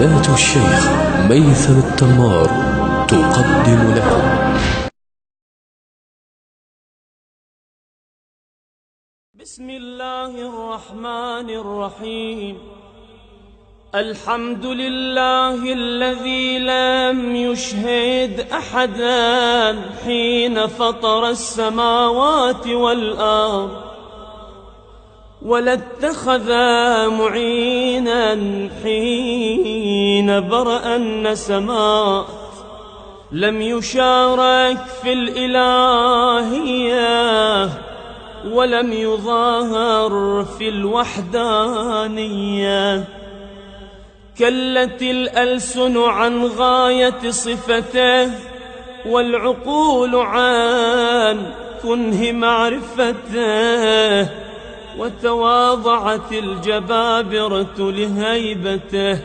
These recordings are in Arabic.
قناة الشيخ ميثم التمار تقدم لكم. بسم الله الرحمن الرحيم. الحمد لله الذي لم يشهد أحدا حين فطر السماوات والأرض، ولا اتخذ معينا حين برأ النسمات، لم يشارك في الإلهية ولم يظاهر في الوحدانية. كلت الألسن عن غاية صفته والعقول عن كنه معرفته، وتواضعت الجبابرة لهيبته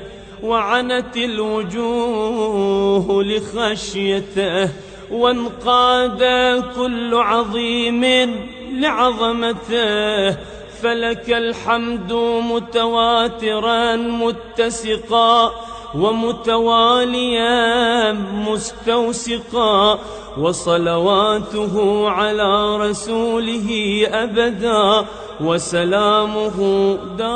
وعنت الوجوه لخشيته، وانقاد كل عظيم لعظمته. فلك الحمد متواترا متسقا ومتواليا مستوسقا، وصلواته على رسوله أبدا وسلامه دائما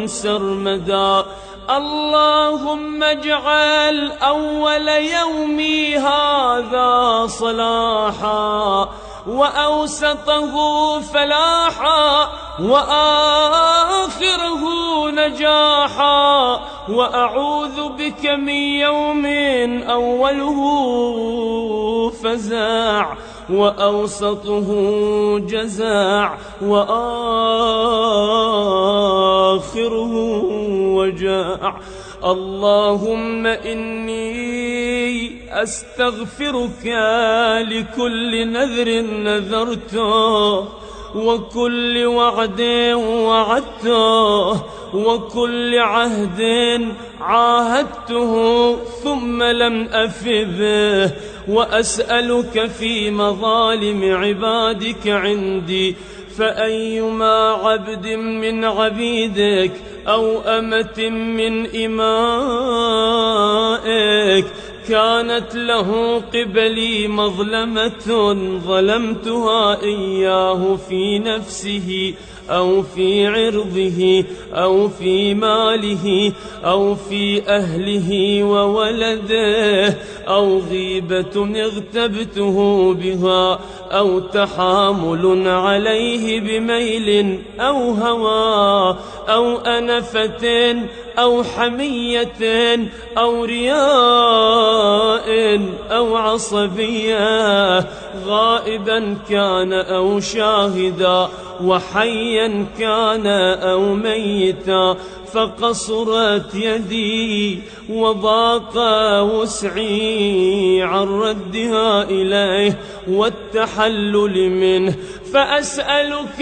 سرمدا. اللهم اجعل أول يومي هذا صلاحا، وأوسطه فلاحا، وآخره نجاحا، وأعوذ بك من يوم أوله فزاع وأوسطه جزاع وآخره وجاع. اللهم إني أستغفرك لكل نذر نذرته، وكل وعد وعدته، وكل عهد عاهدته ثم لم أف به. وأسألك في مظالم عبادك عندي، فأيما عبد من عبيدك أو أمة من إمائك كانت له قبلي مظلمة ظلمتها إياه في نفسه أو في عرضه أو في ماله أو في أهله وولده، أو غيبة اغتبته بها، أو تحامل عليه بميل أو هوى، أو أنفة أو حمية أو رياء أو عصبية، غائبا كان أو شاهدا، وحيا كان أو ميتا، فقصرت يدي وضاق وسعي عن ردها إليه والتحلل منه. فأسألك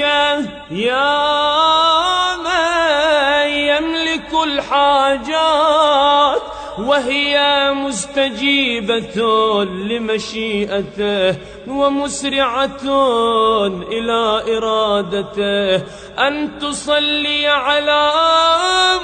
يا من يملك الحاجات وهي مستجيبة لمشيئته ومسرعة إلى إرادته، أن تصلي على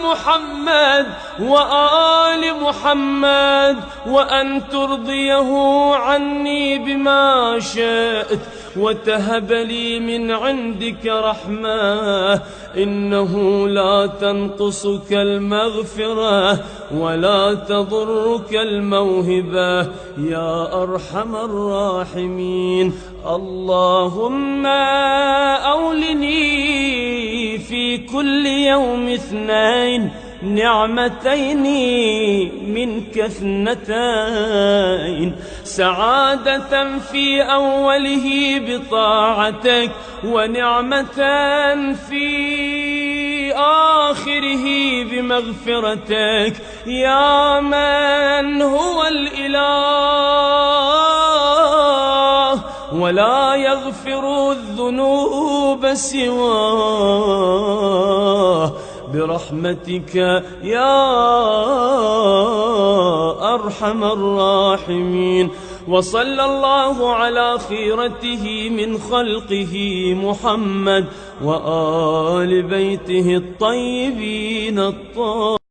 محمد وآل محمد، وأن ترضيه عني بما شئت، وتهب لي من عندك رحمة، إنه لا تنقصك المغفرة ولا تضرك الموهبة يا أرحم الراحمين. اللهم أولني في كل يوم اثنين نعمتين منك اثنتين، سعادة في أوله بطاعتك، ونعمة في آخره بمغفرتك، يا من هو الإله ولا يغفر الذنوب سواه، برحمتك يا أرحم الراحمين. وصلى الله على خيرته من خلقه محمد وآل بيته الطيبين الطاهرين.